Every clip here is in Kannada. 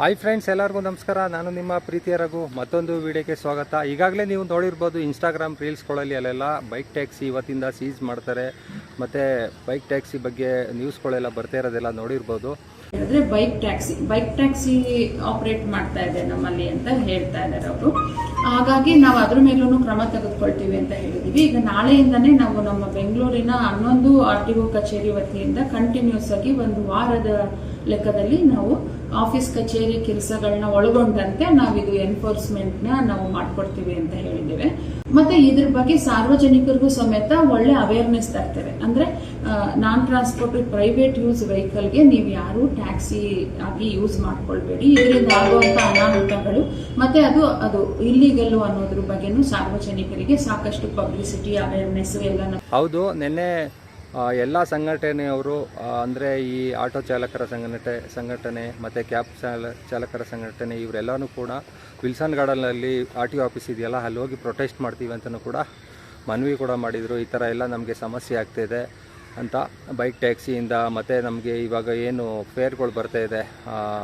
ಹಾಯ್ ಫ್ರೆಂಡ್ಸ್, ಎಲ್ಲರಿಗೂ ನಮಸ್ಕಾರ. ನಾನು ನಿಮ್ಮ ಪ್ರೀತಿಯ ರಘು. ಮತ್ತೊಂದು ವಿಡಿಯೋಕ್ಕೆ ಸ್ವಾಗತ. ಈಗಾಗಲೇ ನೀವು ನೋಡಿರ್ಬೋದು ಇನ್ಸ್ಟಾಗ್ರಾಮ್ ರೀಲ್ಸ್ಗಳಲ್ಲಿ ಅಲ್ಲೆಲ್ಲ ಬೈಕ್ ಟ್ಯಾಕ್ಸಿ ಇವತ್ತಿಂದ ಸೀಸ್ ಮಾಡ್ತಾರೆ, ಮತ್ತು ಬೈಕ್ ಟ್ಯಾಕ್ಸಿ ಬಗ್ಗೆ ನ್ಯೂಸ್ಗಳೆಲ್ಲ ಬರ್ತಾ ಇರೋದೆಲ್ಲ ನೋಡಿರ್ಬೋದು. ಹೇಳಿದ್ರೆ ಬೈಕ್ ಟ್ಯಾಕ್ಸಿ ಆಪರೇಟ್ ಮಾಡ್ತಾ ಇದೆ ನಮ್ಮಲ್ಲಿ ಅಂತ ಹೇಳ್ತಾ ಇದ್ದಾರೆ ಅವರು. ಹಾಗಾಗಿ ನಾವು ಅದ್ರ ಮೇಲೂ ಕ್ರಮ ತೆಗೆದುಕೊಳ್ತೀವಿ ಅಂತ ಹೇಳಿದೀವಿ. ಈಗ ನಾಳೆಯಿಂದನೇ ನಾವು ನಮ್ಮ ಬೆಂಗಳೂರಿನ 11 RTO ಕಚೇರಿ ವತಿಯಿಂದ ಕಂಟಿನ್ಯೂಸ್ ಆಗಿ ಒಂದು ವಾರದ ಲೆಕ್ಕದಲ್ಲಿ ನಾವು ಆಫೀಸ್ ಕಚೇರಿ ಕೆಲಸಗಳನ್ನ ಒಳಗೊಂಡಂತೆ ನಾವಿದು ಎನ್ಫೋರ್ಸ್ಮೆಂಟ್ ನಾವು ಮಾಡ್ಕೊಡ್ತೀವಿ ಅಂತ ಹೇಳಿದ್ದೇವೆ. ಮತ್ತೆ ಇದ್ರ ಬಗ್ಗೆ ಸಾರ್ವಜನಿಕರಿಗೂ ಸಮೇತ ಒಳ್ಳೆ ಅವೇರ್ನೆಸ್ ತರ್ತೇವೆ. ಅಂದ್ರೆ ನಾನ್ ಟ್ರಾನ್ಸ್ಪೋರ್ಟೆಡ್ ಪ್ರೈವೇಟ್ ಯೂಸ್ ವೆಹಿಕಲ್ಗೆ ನೀವು ಯಾರು ಟ್ಯಾಕ್ಸಿ ಆಗಿ ಯೂಸ್ ಮಾಡ್ಕೊಳ್ಬೇಡಿ, ಇದರಿಂದ ಆಗುವಂತ ಅನಾಹುತಗಳು ಮತ್ತೆ ಅದು ಇಲ್ಲಿಗಲ್ಲು ಅನ್ನೋದ್ರ ಬಗ್ಗೆನೂ ಸಾರ್ವಜನಿಕರಿಗೆ ಸಾಕಷ್ಟು ಪಬ್ಲಿಸಿಟಿ ಅವೇರ್ನೆಸ್ ಎಲ್ಲ. ಹೌದು, ನಿನ್ನೆ ಎಲ್ಲ ಸಂಘಟನೆಯವರು ಅಂದರೆ ಈ ಆಟೋ ಚಾಲಕರ ಸಂಘಟನೆ ಮತ್ತು ಕ್ಯಾಬ್ ಚಾಲಕರ ಸಂಘಟನೆ ಇವರೆಲ್ಲನೂ ಕೂಡ ವಿಲ್ಸನ್ ಗಾರ್ಡನಲ್ಲಿ RTO ಆಫೀಸ್ ಇದೆಯಲ್ಲ, ಅಲ್ಲಿ ಹೋಗಿ ಪ್ರೊಟೆಸ್ಟ್ ಮಾಡ್ತೀವಿ ಅಂತಲೂ ಕೂಡ ಮನವಿ ಕೂಡ ಮಾಡಿದರು. ಈ ಥರ ಎಲ್ಲ ನಮಗೆ ಸಮಸ್ಯೆ ಆಗ್ತಾಯಿದೆ ಅಂತ ಬೈಕ್ ಟ್ಯಾಕ್ಸಿಯಿಂದ. ಮತ್ತು ನಮಗೆ ಇವಾಗ ಏನು ಫೇರ್ಗಳು ಬರ್ತಾಯಿದೆ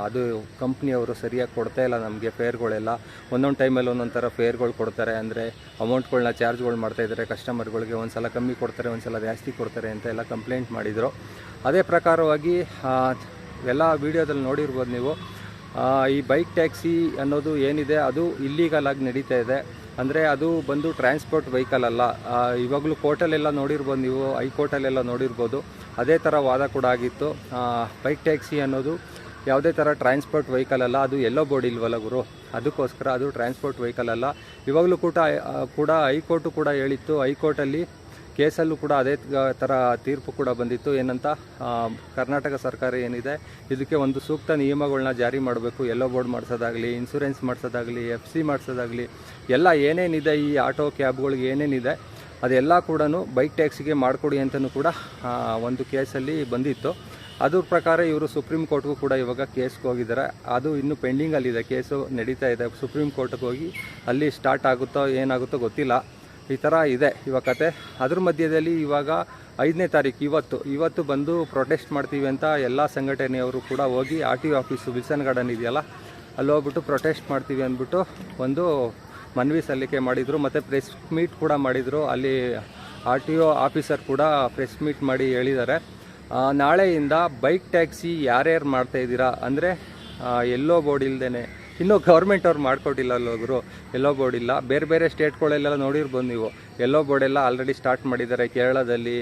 ಅದು ಕಂಪ್ನಿಯವರು ಸರಿಯಾಗಿ ಕೊಡ್ತಾ ಇಲ್ಲ ನಮಗೆ ಫೇರ್ಗಳೆಲ್ಲ. ಒಂದೊಂದು ಟೈಮಲ್ಲಿ ಒಂದೊಂದು ಥರ ಫೇರ್ಗಳು ಕೊಡ್ತಾರೆ, ಅಂದರೆ ಅಮೌಂಟ್ಗಳನ್ನ ಚಾರ್ಜ್ಗಳು ಮಾಡ್ತಾಯಿದ್ದಾರೆ ಕಸ್ಟಮರ್ಗಳಿಗೆ. ಒಂದು ಸಲ ಕಮ್ಮಿ ಕೊಡ್ತಾರೆ, ಒಂದು ಸಲ ಜಾಸ್ತಿ ಕೊಡ್ತಾರೆ ಅಂತ ಎಲ್ಲ ಕಂಪ್ಲೇಂಟ್ ಮಾಡಿದರು. ಅದೇ ಪ್ರಕಾರವಾಗಿ ಎಲ್ಲ ವೀಡಿಯೋದಲ್ಲಿ ನೋಡಿರ್ಬೋದು ನೀವು. ಈ ಬೈಕ್ ಟ್ಯಾಕ್ಸಿ ಅನ್ನೋದು ಏನಿದೆ ಅದು ಇಲ್ಲೀಗಲ್ ಆಗಿ ನಡೀತಾ ಇದೆ. ಅಂದರೆ ಅದು ಬಂದು ಟ್ರಾನ್ಸ್ಪೋರ್ಟ್ ವೆಹಿಕಲ್ ಅಲ್ಲ. ಇವಾಗಲೂ ಕೋರ್ಟಲ್ಲೆಲ್ಲ ನೋಡಿರ್ಬೋದು ನೀವು, ಹೈಕೋರ್ಟಲ್ಲೆಲ್ಲ ನೋಡಿರ್ಬೋದು. ಅದೇ ಥರ ವಾದ ಕೂಡ ಆಗಿತ್ತು. ಬೈಕ್ ಟ್ಯಾಕ್ಸಿ ಅನ್ನೋದು ಯಾವುದೇ ಥರ ಟ್ರಾನ್ಸ್ಪೋರ್ಟ್ ವೆಹಿಕಲ್ ಅಲ್ಲ, ಅದು ಎಲ್ಲೋ ಬೋರ್ಡ್ ಇಲ್ವಲ್ಲ ಗುರು, ಅದಕ್ಕೋಸ್ಕರ ಅದು ಟ್ರಾನ್ಸ್ಪೋರ್ಟ್ ವೆಹಿಕಲ್ ಅಲ್ಲ. ಇವಾಗಲೂ ಕೂಡ ಹೈಕೋರ್ಟು ಕೂಡ ಹೇಳಿತ್ತು. ಹೈಕೋರ್ಟಲ್ಲಿ ಕೇಸಲ್ಲೂ ಕೂಡ ಅದೇ ಥರ ತೀರ್ಪು ಕೂಡ ಬಂದಿತ್ತು. ಏನಂತ ಕರ್ನಾಟಕ ಸರ್ಕಾರ ಏನಿದೆ ಇದಕ್ಕೆ ಒಂದು ಸೂಕ್ತ ನಿಯಮಗಳನ್ನ ಜಾರಿ ಮಾಡಬೇಕು. ಎಲ್ಲೋ ಬೋರ್ಡ್ ಮಾಡಿಸೋದಾಗಲಿ, ಇನ್ಸೂರೆನ್ಸ್ ಮಾಡಿಸೋದಾಗಲಿ, FC ಮಾಡಿಸೋದಾಗಲಿ, ಎಲ್ಲ ಏನೇನಿದೆ ಈ ಆಟೋ ಕ್ಯಾಬ್ಗಳಿಗೆ ಏನೇನಿದೆ ಅದೆಲ್ಲ ಕೂಡ ಬೈಕ್ ಟ್ಯಾಕ್ಸಿಗೆ ಮಾಡಿಕೊಡಿ ಅಂತಲೂ ಕೂಡ ಒಂದು ಕೇಸಲ್ಲಿ ಬಂದಿತ್ತು. ಅದ್ರ ಪ್ರಕಾರ ಇವರು ಸುಪ್ರೀಂ ಕೋರ್ಟ್ಗೂ ಕೂಡ ಇವಾಗ ಕೇಸ್ಗೆ ಹೋಗಿದ್ದಾರೆ. ಅದು ಇನ್ನೂ ಪೆಂಡಿಂಗಲ್ಲಿದೆ, ಕೇಸು ನಡೀತಾ ಇದೆ. ಸುಪ್ರೀಂ ಕೋರ್ಟ್ಗೆ ಹೋಗಿ ಅಲ್ಲಿ ಸ್ಟಾರ್ಟ್ ಆಗುತ್ತೋ ಏನಾಗುತ್ತೋ ಗೊತ್ತಿಲ್ಲ. ಈ ಥರ ಇದೆ ಇವಾಗ ಕತೆ. ಅದ್ರ ಮಧ್ಯದಲ್ಲಿ ಇವಾಗ 5ನೇ ತಾರೀಕು ಇವತ್ತು ಬಂದು ಪ್ರೊಟೆಸ್ಟ್ ಮಾಡ್ತೀವಿ ಅಂತ ಎಲ್ಲ ಸಂಘಟನೆಯವರು ಕೂಡ ಹೋಗಿ RTO ಆಫೀಸು ವಿಲ್ಸನ್ ಗಾರ್ಡನ್ ಇದೆಯಲ್ಲ ಅಲ್ಲಿ ಹೋಗ್ಬಿಟ್ಟು ಪ್ರೊಟೆಸ್ಟ್ ಮಾಡ್ತೀವಿ ಅಂದ್ಬಿಟ್ಟು ಒಂದು ಮನವಿ ಸಲ್ಲಿಕೆ ಮಾಡಿದರು. ಮತ್ತು ಪ್ರೆಸ್ ಮೀಟ್ ಕೂಡ ಮಾಡಿದರು. ಅಲ್ಲಿ RTO ಆಫೀಸರ್ ಕೂಡ ಪ್ರೆಸ್ ಮೀಟ್ ಮಾಡಿ ಹೇಳಿದ್ದಾರೆ, ನಾಳೆಯಿಂದ ಬೈಕ್ ಟ್ಯಾಕ್ಸಿ ಯಾರ್ಯಾರು ಮಾಡ್ತಾಯಿದ್ದೀರಾ ಅಂದರೆ ಎಲ್ಲೋ ಬೋರ್ಡ್ ಇಲ್ಲದೇ, ಇನ್ನೂ ಗೌರ್ಮೆಂಟ್ ಅವ್ರು ಮಾಡಿಕೊಟ್ಟಿಲ್ಲ ಅಲ್ಲೋದ್ರು, ಎಲ್ಲೋ ಬೋರ್ಡ್ ಇಲ್ಲ. ಬೇರೆ ಬೇರೆ ಸ್ಟೇಟ್ಗಳೆಲ್ಲ ನೋಡಿರ್ಬೋದು ನೀವು, ಎಲ್ಲೋ ಬೋರ್ಡ್ ಎಲ್ಲ ಆಲ್ರೆಡಿ ಸ್ಟಾರ್ಟ್ ಮಾಡಿದ್ದಾರೆ. ಕೇರಳದಲ್ಲಿ,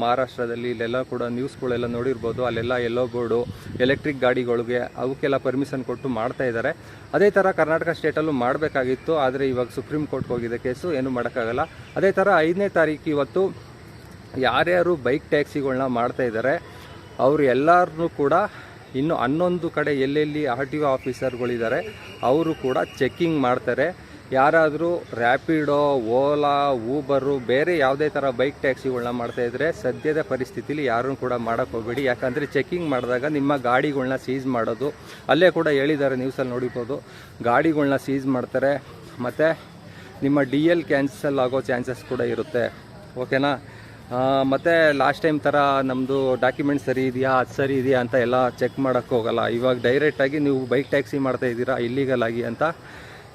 ಮಹಾರಾಷ್ಟ್ರದಲ್ಲಿ ಇಲ್ಲೆಲ್ಲ ಕೂಡ ನ್ಯೂಸ್ಗಳೆಲ್ಲ ನೋಡಿರ್ಬೋದು. ಅಲ್ಲೆಲ್ಲ ಎಲ್ಲೋ ಬೋರ್ಡು ಎಲೆಕ್ಟ್ರಿಕ್ ಗಾಡಿಗಳಿಗೆ ಅವಕ್ಕೆಲ್ಲ ಪರ್ಮಿಷನ್ ಕೊಟ್ಟು ಮಾಡ್ತಾ ಇದ್ದಾರೆ. ಅದೇ ಥರ ಕರ್ನಾಟಕ ಸ್ಟೇಟಲ್ಲೂ ಮಾಡಬೇಕಾಗಿತ್ತು, ಆದರೆ ಇವಾಗ ಸುಪ್ರೀಂ ಕೋರ್ಟ್ಗೆ ಹೋಗಿದೆ ಕೇಸು, ಏನೂ ಮಾಡೋಕ್ಕಾಗಲ್ಲ. ಅದೇ ಥರ 5ನೇ ತಾರೀಕು ಇವತ್ತು ಯಾರ್ಯಾರು ಬೈಕ್ ಟ್ಯಾಕ್ಸಿಗಳನ್ನ ಮಾಡ್ತಾಯಿದ್ದಾರೆ ಅವರು ಎಲ್ಲರನ್ನೂ ಕೂಡ ಇನ್ನು 11 ಕಡೆ ಎಲ್ಲೆಲ್ಲಿ RTO ಆಫೀಸರ್ಗಳಿದ್ದಾರೆ ಅವರು ಕೂಡ ಚೆಕ್ಕಿಂಗ್ ಮಾಡ್ತಾರೆ. ಯಾರಾದರೂ ರ್ಯಾಪಿಡೋ, ಓಲಾ, ಊಬರು, ಬೇರೆ ಯಾವುದೇ ಥರ ಬೈಕ್ ಟ್ಯಾಕ್ಸಿಗಳನ್ನ ಮಾಡ್ತಾಯಿದ್ರೆ ಸದ್ಯದ ಪರಿಸ್ಥಿತಿಲಿ ಯಾರೂ ಕೂಡ ಮಾಡೋಕ್ಕೆ ಹೋಗಬೇಡಿ. ಯಾಕಂದರೆ ಚೆಕ್ಕಿಂಗ್ ಮಾಡಿದಾಗ ನಿಮ್ಮ ಗಾಡಿಗಳನ್ನ ಸೀಸ್ ಮಾಡೋದು, ಅಲ್ಲೇ ಕೂಡ ಹೇಳಿದ್ದಾರೆ ನ್ಯೂಸಲ್ಲಿ ನೋಡಿರ್ಬೋದು, ಗಾಡಿಗಳನ್ನ ಸೀಸ್ ಮಾಡ್ತಾರೆ. ಮತ್ತು ನಿಮ್ಮ DL ಕ್ಯಾನ್ಸಲ್ ಆಗೋ ಚಾನ್ಸಸ್ ಕೂಡ ಇರುತ್ತೆ, ಓಕೆನಾ. ಮತ್ತು ಲಾಸ್ಟ್ ಟೈಮ್ ಥರ ನಮ್ಮದು ಡಾಕ್ಯುಮೆಂಟ್ ಸರಿ ಇದೆಯಾ, ಅದು ಸರಿ ಇದೆಯಾ ಅಂತ ಎಲ್ಲ ಚೆಕ್ ಮಾಡೋಕ್ಕೆ ಹೋಗಲ್ಲ. ಇವಾಗ ಡೈರೆಕ್ಟಾಗಿ ನೀವು ಬೈಕ್ ಟ್ಯಾಕ್ಸಿ ಮಾಡ್ತಾಯಿದ್ದೀರಾ ಇಲ್ಲೀಗಲ್ ಆಗಿ ಅಂತ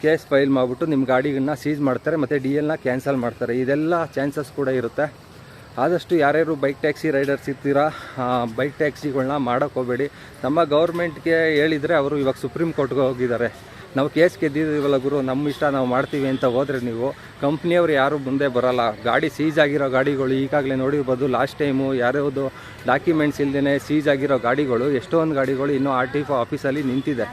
ಕೇಸ್ ಫೈಲ್ ಮಾಡಿಬಿಟ್ಟು ನಿಮ್ಮ ಗಾಡಿಗಳನ್ನ ಸೀಸ್ ಮಾಡ್ತಾರೆ ಮತ್ತು DLನ ಕ್ಯಾನ್ಸಲ್ ಮಾಡ್ತಾರೆ. ಇದೆಲ್ಲ ಚಾನ್ಸಸ್ ಕೂಡ ಇರುತ್ತೆ. ಆದಷ್ಟು ಯಾರ್ಯಾರು ಬೈಕ್ ಟ್ಯಾಕ್ಸಿ ರೈಡರ್ಸ್ ಇರ್ತೀರಾ ಬೈಕ್ ಟ್ಯಾಕ್ಸಿಗಳನ್ನ ಮಾಡೋಕ್ಕೆ ಹೋಗಬೇಡಿ. ನಮ್ಮ ಗೌರ್ಮೆಂಟ್ಗೆ ಹೇಳಿದರೆ ಅವರು ಇವಾಗ ಸುಪ್ರೀಂ ಕೋರ್ಟ್ಗೆ ಹೋಗಿದ್ದಾರೆ. ನಾವು ಕೇಸ್ ಗೆದ್ದಿದ್ದೀವಲ್ಲ ಗುರು, ನಮ್ಮ ಇಷ್ಟ ನಾವು ಮಾಡ್ತೀವಿ ಅಂತ ಹೋದರೆ ನೀವು ಕಂಪ್ನಿಯವರು ಯಾರು ಮುಂದೆ ಬರೋಲ್ಲ. ಗಾಡಿ ಸೀಸ್ ಆಗಿರೋ ಗಾಡಿಗಳು ಈಗಾಗಲೇ ನೋಡಿರ್ಬೋದು. ಲಾಸ್ಟ್ ಟೈಮು ಯಾರ್ಯಾವುದು ಡಾಕ್ಯುಮೆಂಟ್ಸ್ ಇಲ್ಲದೇ ಸೀಸ್ ಆಗಿರೋ ಗಾಡಿಗಳು ಎಷ್ಟೊಂದು ಗಾಡಿಗಳು ಇನ್ನೂ RTO ಆಫೀಸಲ್ಲಿ ನಿಂತಿದೆ,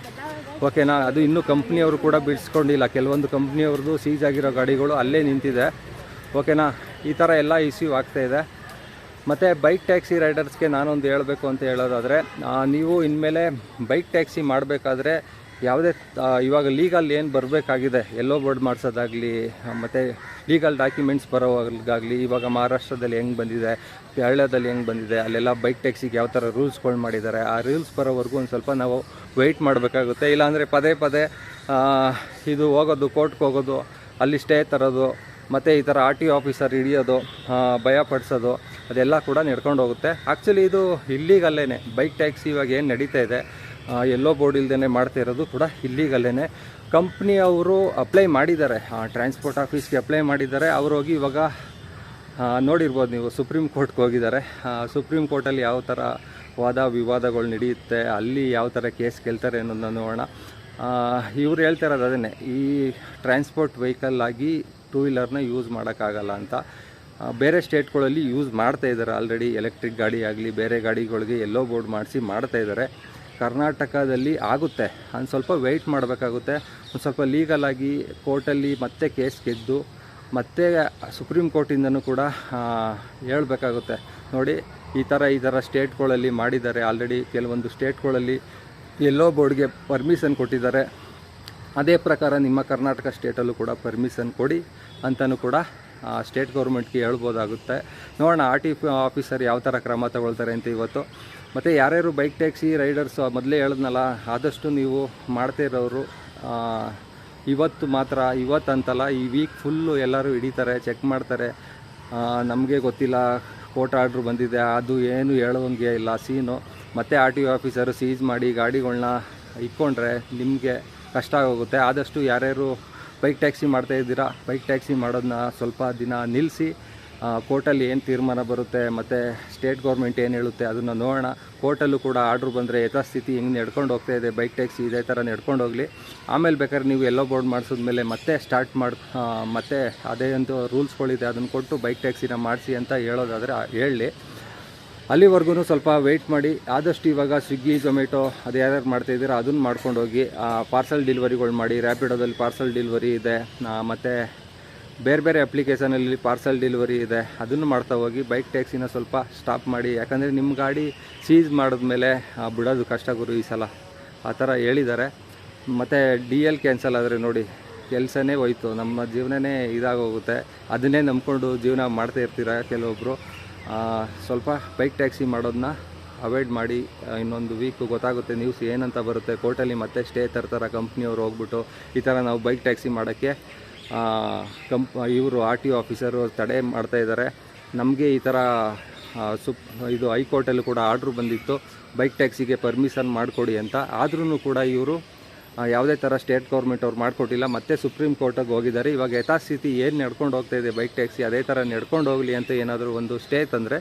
ಓಕೆನಾ. ಅದು ಇನ್ನೂ ಕಂಪ್ನಿಯವರು ಕೂಡ ಬಿಡಿಸ್ಕೊಂಡಿಲ್ಲ. ಕೆಲವೊಂದು ಕಂಪ್ನಿಯವ್ರದ್ದು ಸೀಸ್ ಆಗಿರೋ ಗಾಡಿಗಳು ಅಲ್ಲೇ ನಿಂತಿದೆ, ಓಕೆನಾ. ಈ ಥರ ಎಲ್ಲ ಇಶ್ಯೂ ಆಗ್ತಾಯಿದೆ. ಮತ್ತು ಬೈಕ್ ಟ್ಯಾಕ್ಸಿ ರೈಡರ್ಸ್ಗೆ ನಾನೊಂದು ಹೇಳಬೇಕು ಅಂತ ಹೇಳೋದಾದರೆ, ನೀವು ಇನ್ಮೇಲೆ ಬೈಕ್ ಟ್ಯಾಕ್ಸಿ ಮಾಡಬೇಕಾದ್ರೆ ಯಾವುದೇ ಇವಾಗ ಲೀಗಲ್ ಏನು ಬರಬೇಕಾಗಿದೆ, ಎಲ್ಲೋ ಬೋರ್ಡ್ ಮಾಡಿಸೋದಾಗಲಿ ಮತ್ತು ಲೀಗಲ್ ಡಾಕ್ಯುಮೆಂಟ್ಸ್ ಬರೋವಾಗಲಿ, ಇವಾಗ ಮಹಾರಾಷ್ಟ್ರದಲ್ಲಿ ಹೆಂಗೆ ಬಂದಿದೆ, ಕೇರಳದಲ್ಲಿ ಹೆಂಗೆ ಬಂದಿದೆ, ಅಲ್ಲೆಲ್ಲ ಬೈಕ್ ಟ್ಯಾಕ್ಸಿಗೆ ಯಾವ ಥರ ರೂಲ್ಸ್ಗಳು ಮಾಡಿದ್ದಾರೆ, ಆ ರೂಲ್ಸ್ ಬರೋವರೆಗೂ ಒಂದು ಸ್ವಲ್ಪ ನಾವು ವೆಯ್ಟ್ ಮಾಡಬೇಕಾಗುತ್ತೆ. ಇಲ್ಲಾಂದರೆ ಪದೇ ಇದು ಹೋಗೋದು, ಕೋರ್ಟ್ಗೆ ಹೋಗೋದು, ಅಲ್ಲಿ ಸ್ಟೇ ತರೋದು, ಮತ್ತು ಈ ಥರ RTO ಆಫೀಸರ್ ಹಿಡಿಯೋದು, ಭಯಪಡಿಸೋದು, ಅದೆಲ್ಲ ಕೂಡ ನಡ್ಕೊಂಡು ಹೋಗುತ್ತೆ. ಆ್ಯಕ್ಚುಲಿ ಇದು ಇಲ್ಲೀಗಲ್ಲೇ ಬೈಕ್ ಟ್ಯಾಕ್ಸಿ ಇವಾಗ ಏನು ನಡೀತಾ ಇದೆ ಎಲ್ಲೋ ಬೋರ್ಡ್ ಇಲ್ದೇ ಮಾಡ್ತಾ ಇರೋದು ಕೂಡ ಇಲ್ಲಿಗಲ್ಲೇ. ಕಂಪ್ನಿಯವರು ಅಪ್ಲೈ ಮಾಡಿದ್ದಾರೆ, ಟ್ರಾನ್ಸ್ಪೋರ್ಟ್ ಆಫೀಸ್ಗೆ ಅಪ್ಲೈ ಮಾಡಿದ್ದಾರೆ. ಅವ್ರು ಹೋಗಿ ಇವಾಗ ನೋಡಿರ್ಬೋದು ನೀವು, ಸುಪ್ರೀಂ ಕೋರ್ಟ್ಗೆ ಹೋಗಿದ್ದಾರೆ. ಸುಪ್ರೀಂ ಕೋರ್ಟಲ್ಲಿ ಯಾವ ಥರ ವಾದ ವಿವಾದಗಳು ನಡೆಯುತ್ತೆ, ಅಲ್ಲಿ ಯಾವ ಥರ ಕೇಸ್ ಗೆಲ್ತಾರೆ ಅನ್ನೋದನ್ನ ನೋಡೋಣ. ಇವ್ರು ಹೇಳ್ತಾ ಇರೋದು ಅದನ್ನೇ, ಈ ಟ್ರಾನ್ಸ್ಪೋರ್ಟ್ ವೆಹಿಕಲ್ ಆಗಿ ಟೂ ವೀಲರ್ನ ಯೂಸ್ ಮಾಡೋಕ್ಕಾಗಲ್ಲ ಅಂತ. ಬೇರೆ ಸ್ಟೇಟ್ಗಳಲ್ಲಿ ಯೂಸ್ ಮಾಡ್ತಾ ಇದ್ದಾರೆ ಆಲ್ರೆಡಿ, ಎಲೆಕ್ಟ್ರಿಕ್ ಗಾಡಿ ಆಗಲಿ ಬೇರೆ ಗಾಡಿಗಳಿಗೆ ಎಲ್ಲೋ ಬೋರ್ಡ್ ಮಾಡಿಸಿ ಮಾಡ್ತಾ ಇದ್ದಾರೆ. ಕರ್ನಾಟಕದಲ್ಲಿ ಆಗುತ್ತೆ, ಒಂದು ಸ್ವಲ್ಪ ವೆಯ್ಟ್ ಮಾಡಬೇಕಾಗುತ್ತೆ. ಒಂದು ಸ್ವಲ್ಪ ಲೀಗಲಾಗಿ ಕೋರ್ಟಲ್ಲಿ ಮತ್ತೆ ಕೇಸ್ ಗೆದ್ದು ಮತ್ತೆ ಸುಪ್ರೀಂ ಕೋರ್ಟಿಂದನೂ ಕೂಡ ಹೇಳಬೇಕಾಗುತ್ತೆ. ನೋಡಿ ಈ ಥರ ಸ್ಟೇಟ್ಗಳಲ್ಲಿ ಮಾಡಿದ್ದಾರೆ ಆಲ್ರೆಡಿ. ಕೆಲವೊಂದು ಸ್ಟೇಟ್ಗಳಲ್ಲಿ ಎಲ್ಲೋ ಬೋರ್ಡ್ಗೆ ಪರ್ಮಿಷನ್ ಕೊಟ್ಟಿದ್ದಾರೆ. ಅದೇ ಪ್ರಕಾರ ನಿಮ್ಮ ಕರ್ನಾಟಕ ಸ್ಟೇಟಲ್ಲೂ ಕೂಡ ಪರ್ಮಿಷನ್ ಕೊಡಿ ಅಂತಲೂ ಕೂಡ ಸ್ಟೇಟ್ ಗೌರ್ಮೆಂಟ್ಗೆ ಹೇಳ್ಬೋದಾಗುತ್ತೆ. ನೋಡೋಣ ಆಫೀಸರ್ ಯಾವ ಥರ ಕ್ರಮ ತಗೊಳ್ತಾರೆ ಅಂತ ಇವತ್ತು. ಮತ್ತು ಯಾರ್ಯಾರು ಬೈಕ್ ಟ್ಯಾಕ್ಸಿ ರೈಡರ್ಸು ಮೊದಲೇ ಹೇಳಿದ್ನಲ್ಲ, ಆದಷ್ಟು ನೀವು ಮಾಡ್ತಾ ಇರೋರು ಇವತ್ತಂತಲ್ಲ, ಈ ವೀಕ್ ಫುಲ್ಲು ಎಲ್ಲರೂ ಹಿಡಿತಾರೆ, ಚೆಕ್ ಮಾಡ್ತಾರೆ. ನಮಗೆ ಗೊತ್ತಿಲ್ಲ, ಕೋರ್ಟ್ ಆರ್ಡ್ರ್ ಬಂದಿದೆ, ಅದು ಏನು ಹೇಳೋಂಗೆ ಇಲ್ಲ ಸೀನು. ಮತ್ತು RTO ಆಫೀಸರು ಸೀಸ್ ಮಾಡಿ ಗಾಡಿಗಳನ್ನ ಇಟ್ಕೊಂಡ್ರೆ ನಿಮಗೆ ಕಷ್ಟ ಆಗೋಗುತ್ತೆ. ಆದಷ್ಟು ಯಾರ್ಯಾರು ಬೈಕ್ ಟ್ಯಾಕ್ಸಿ ಮಾಡ್ತಾಯಿದ್ದೀರಾ, ಬೈಕ್ ಟ್ಯಾಕ್ಸಿ ಮಾಡೋದನ್ನ ಸ್ವಲ್ಪ ದಿನ ನಿಲ್ಲಿಸಿ. ಕೋರ್ಟಲ್ಲಿ ಏನು ತೀರ್ಮಾನ ಬರುತ್ತೆ ಮತ್ತು ಸ್ಟೇಟ್ ಗೌರ್ಮೆಂಟ್ ಏನು ಹೇಳುತ್ತೆ ಅದನ್ನು ನೋಡೋಣ. ಕೋರ್ಟಲ್ಲೂ ಕೂಡ ಆರ್ಡ್ರ್ ಬಂದರೆ ಯಥಾಸ್ಥಿತಿ ಹೆಂಗೆ ನಡ್ಕೊಂಡು ಹೋಗ್ತಾ ಇದೆ ಬೈಕ್ ಟ್ಯಾಕ್ಸಿ ಇದೇ ಥರ ನಡ್ಕೊಂಡು ಹೋಗಲಿ. ಆಮೇಲೆ ಬೇಕಾದ್ರೆ ನೀವು ಎಲ್ಲೋ ಬೋರ್ಡ್ ಮಾಡಿಸಿದ್ಮೇಲೆ ಮತ್ತೆ ಸ್ಟಾರ್ಟ್ ಮತ್ತೆ ಅದೇ ಒಂದು ರೂಲ್ಸ್ಗಳಿದೆ ಅದನ್ನು ಕೊಟ್ಟು ಬೈಕ್ ಟ್ಯಾಕ್ಸಿನ ಮಾಡಿಸಿ ಅಂತ ಹೇಳೋದಾದರೆ ಹೇಳಲಿ. ಅಲ್ಲಿವರೆಗೂ ಸ್ವಲ್ಪ ವೆಯ್ಟ್ ಮಾಡಿ. ಆದಷ್ಟು ಇವಾಗ ಸ್ವಿಗ್ಗಿ ಝೊಮ್ಯಾಟೊ ಅದು ಯಾರ್ಯಾರು ಮಾಡ್ತಾಯಿದ್ದೀರಾ ಅದನ್ನು ಮಾಡ್ಕೊಂಡು ಹೋಗಿ. ಪಾರ್ಸಲ್ ಡೆಲಿವರಿಗಳು ಮಾಡಿ. ರ್ಯಾಪಿಡೋದಲ್ಲಿ ಪಾರ್ಸಲ್ ಡೆಲಿವರಿ ಇದೆ, ಮತ್ತು ಬೇರೆ ಅಪ್ಲಿಕೇಶನಲ್ಲಿ ಪಾರ್ಸಲ್ ಡೆಲಿವರಿ ಇದೆ, ಅದನ್ನು ಮಾಡ್ತಾ ಹೋಗಿ. ಬೈಕ್ ಟ್ಯಾಕ್ಸಿನ ಸ್ವಲ್ಪ ಸ್ಟಾಪ್ ಮಾಡಿ, ಯಾಕಂದರೆ ನಿಮ್ಮ ಗಾಡಿ ಸೀಸ್ ಮಾಡಿದ್ಮೇಲೆ ಬಿಡೋದು ಕಷ್ಟ ಗುರು ಈ ಸಲ, ಆ ಥರ ಹೇಳಿದ್ದಾರೆ. ಮತ್ತು DL ಕ್ಯಾನ್ಸಲ್ ಆದರೆ ನೋಡಿ ಕೆಲಸನೇ ಹೋಯ್ತು, ನಮ್ಮ ಜೀವನನೇ ಇದಾಗೋಗುತ್ತೆ. ಅದನ್ನೇ ನಂಬ್ಕೊಂಡು ಜೀವನ ಮಾಡ್ತಾ ಇರ್ತೀರ ಕೆಲವೊಬ್ಬರು. ಸ್ವಲ್ಪ ಬೈಕ್ ಟ್ಯಾಕ್ಸಿ ಮಾಡೋದನ್ನ ಅವಾಯ್ಡ್ ಮಾಡಿ. ಇನ್ನೊಂದು ವೀಕ್ ಗೊತ್ತಾಗುತ್ತೆ ನ್ಯೂಸ್ ಏನಂತ ಬರುತ್ತೆ. ಕೋರ್ಟಲ್ಲಿ ಮತ್ತೆ ಸ್ಟೇ ತರ್ತಾರೆ ಕಂಪ್ನಿಯವ್ರು ಹೋಗ್ಬಿಟ್ಟು, ಈ ಥರ ನಾವು ಬೈಕ್ ಟ್ಯಾಕ್ಸಿ ಮಾಡೋಕ್ಕೆ ಇವರು RTO ಆಫೀಸರು ತಡೆ ಮಾಡ್ತಾಯಿದ್ದಾರೆ. ನಮಗೆ ಈ ಥರ ಇದು ಹೈಕೋರ್ಟಲ್ಲೂ ಕೂಡ ಆರ್ಡ್ರು ಬಂದಿತ್ತು ಬೈಕ್ ಟ್ಯಾಕ್ಸಿಗೆ ಪರ್ಮಿಷನ್ ಮಾಡಿಕೊಡಿ ಅಂತ. ಆದ್ರೂ ಕೂಡ ಇವರು ಯಾವುದೇ ಥರ ಸ್ಟೇಟ್ ಗೌರ್ಮೆಂಟ್ ಅವ್ರು ಮಾಡಿಕೊಟ್ಟಿಲ್ಲ. ಮತ್ತೆ ಸುಪ್ರೀಂ ಕೋರ್ಟಿಗೆ ಹೋಗಿದ್ದಾರೆ. ಇವಾಗ ಯಥಾಸ್ಥಿತಿ ಏನು ನಡ್ಕೊಂಡು ಹೋಗ್ತಾ ಇದೆ ಬೈಕ್ ಟ್ಯಾಕ್ಸಿ ಅದೇ ಥರ ನಡ್ಕೊಂಡು ಹೋಗಲಿ ಅಂತ ಏನಾದರೂ ಒಂದು ಸ್ಟೇ ತಂದರೆ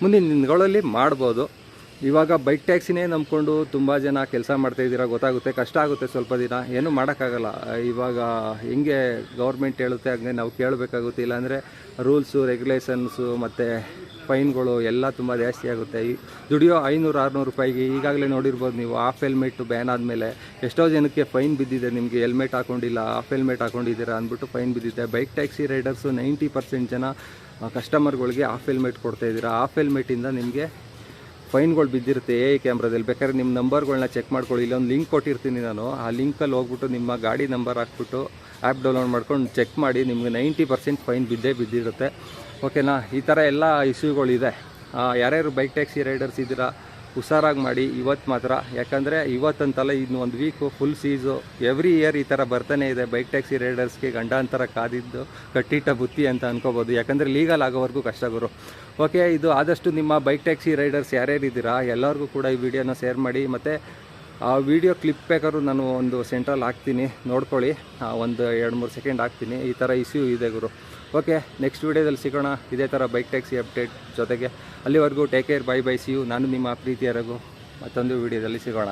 ಮುಂದಿನ ದಿನಗಳಲ್ಲಿ ಮಾಡ್ಬೋದು. ಇವಾಗ ಬೈಕ್ ಟ್ಯಾಕ್ಸಿನೇ ನಂಬ್ಕೊಂಡು ತುಂಬ ಜನ ಕೆಲಸ ಮಾಡ್ತಾಯಿದ್ದೀರಾ, ಗೊತ್ತಾಗುತ್ತೆ, ಕಷ್ಟ ಆಗುತ್ತೆ ಸ್ವಲ್ಪ ದಿನ, ಏನೂ ಮಾಡೋಕ್ಕಾಗಲ್ಲ. ಇವಾಗ ಹೆಂಗೆ ಗೌರ್ಮೆಂಟ್ ಹೇಳುತ್ತೆ ಹಾಗೆ ನಾವು ಕೇಳಬೇಕಾಗುತ್ತೆ. ಇಲ್ಲಾಂದರೆ ರೂಲ್ಸು ರೆಗ್ಯುಲೇಷನ್ಸು ಮತ್ತು ಫೈನ್ಗಳು ಎಲ್ಲ ತುಂಬ ಜಾಸ್ತಿ ಆಗುತ್ತೆ. ದುಡಿಯೋ 500-600 ರೂಪಾಯಿಗೆ ಈಗಾಗಲೇ ನೋಡಿರ್ಬೋದು ನೀವು. ಹಾಫ್ ಹೆಲ್ಮೆಟ್ ಬ್ಯಾನ್ ಆದಮೇಲೆ ಎಷ್ಟೋ ಜನಕ್ಕೆ ಫೈನ್ ಬಿದ್ದಿದೆ. ನಿಮಗೆ ಹೆಲ್ಮೆಟ್ ಹಾಕೊಂಡಿಲ್ಲ, ಹಾಫ್ ಹೆಲ್ಮೆಟ್ ಹಾಕೊಂಡಿದ್ದೀರಾ ಅಂದ್ಬಿಟ್ಟು ಫೈನ್ ಬಿದ್ದಿದೆ. ಬೈಕ್ ಟ್ಯಾಕ್ಸಿ ರೈಡರ್ಸು 90% ಜನ ಕಸ್ಟಮರ್ಗಳಿಗೆ ಹಾಫ್ ಹೆಲ್ಮೆಟ್ ಕೊಡ್ತಾಯಿದ್ದೀರಾ. ಹಾಫ್ ಹೆಲ್ಮೆಟಿಂದ ನಿಮಗೆ ಫೈನ್ಗಳು ಬಿದ್ದಿರುತ್ತೆ ಕ್ಯಾಮ್ರಾದಲ್ಲಿ. ಬೇಕಾದ್ರೆ ನಿಮ್ಮ ನಂಬರ್ಗಳನ್ನ ಚೆಕ್ ಮಾಡ್ಕೊಳ್ಳಿ. ಇಲ್ಲೊಂದು ಲಿಂಕ್ ಕೊಟ್ಟಿರ್ತೀನಿ ನಾನು, ಆ ಲಿಂಕಲ್ಲಿ ಹೋಗ್ಬಿಟ್ಟು ನಿಮ್ಮ ಗಾಡಿ ನಂಬರ್ ಹಾಕ್ಬಿಟ್ಟು ಆ್ಯಪ್ ಡೌನ್ಲೋಡ್ ಮಾಡ್ಕೊಂಡು ಚೆಕ್ ಮಾಡಿ. ನಿಮಗೆ 90% ಫೈನ್ ಬಿದ್ದಿರುತ್ತೆ. ಓಕೆನಾ? ಈ ಥರ ಎಲ್ಲ ಇಶ್ಯೂಗಳಿದೆ. ಯಾರ್ಯಾರು ಬೈಕ್ ಟ್ಯಾಕ್ಸಿ ರೈಡರ್ಸ್ ಇದ್ದೀರಾ ಹುಷಾರಾಗಿ ಮಾಡಿ ಇವತ್ತು ಮಾತ್ರ. ಯಾಕಂದರೆ ಇವತ್ತಂತಲ್ಲ, ಇನ್ನು ಒಂದು ವೀಕು ಫುಲ್ ಸೀಸು. ಎವ್ರಿ ಇಯರ್ ಈ ಥರ ಬರ್ತಾನೆ ಇದೆ. ಬೈಕ್ ಟ್ಯಾಕ್ಸಿ ರೈಡರ್ಸ್ಗೆ ಗಂಡಾಂತರ ಕಾದಿದ್ದು ಕಟ್ಟಿಟ್ಟ ಬುತ್ತಿ ಅಂತ ಅನ್ಕೋಬೋದು. ಯಾಕಂದರೆ ಲೀಗಲ್ ಆಗೋವರೆಗೂ ಕಷ್ಟ ಗುರು. ಓಕೆ, ಇದು ಆದಷ್ಟು ನಿಮ್ಮ ಬೈಕ್ ಟ್ಯಾಕ್ಸಿ ರೈಡರ್ಸ್ ಯಾರ್ಯಾರಿದ್ದೀರಾ ಎಲ್ಲರಿಗೂ ಕೂಡ ಈ ವಿಡಿಯೋನ ಶೇರ್ ಮಾಡಿ. ಮತ್ತು ಆ ವಿಡಿಯೋ ಕ್ಲಿಪ್ ಬೇಕಾದ್ರೂ ನಾನು ಒಂದು ಸೆಂಟ್ರಲ್ಲಿ ಹಾಕ್ತೀನಿ, ನೋಡ್ಕೊಳ್ಳಿ. ಒಂದು 2-3 ಸೆಕೆಂಡ್ ಹಾಕ್ತೀನಿ. ಈ ಥರ ಇಶ್ಯೂ ಇದೆ ಗುರು. ಓಕೆ, ನೆಕ್ಸ್ಟ್ ವೀಡಿಯೋದಲ್ಲಿ ಸಿಗೋಣ ಇದೇ ಥರ ಬೈಕ್ ಟ್ಯಾಕ್ಸಿ ಅಪ್ಡೇಟ್ ಜೊತೆಗೆ. ಅಲ್ಲಿವರೆಗೂ take care, bye see you. ನಾನು ನಿಮ್ಮ ಪ್ರೀತಿಯ ರಘು. ಮತ್ತೊಂದು ವೀಡಿಯೋದಲ್ಲಿ ಸಿಗೋಣ.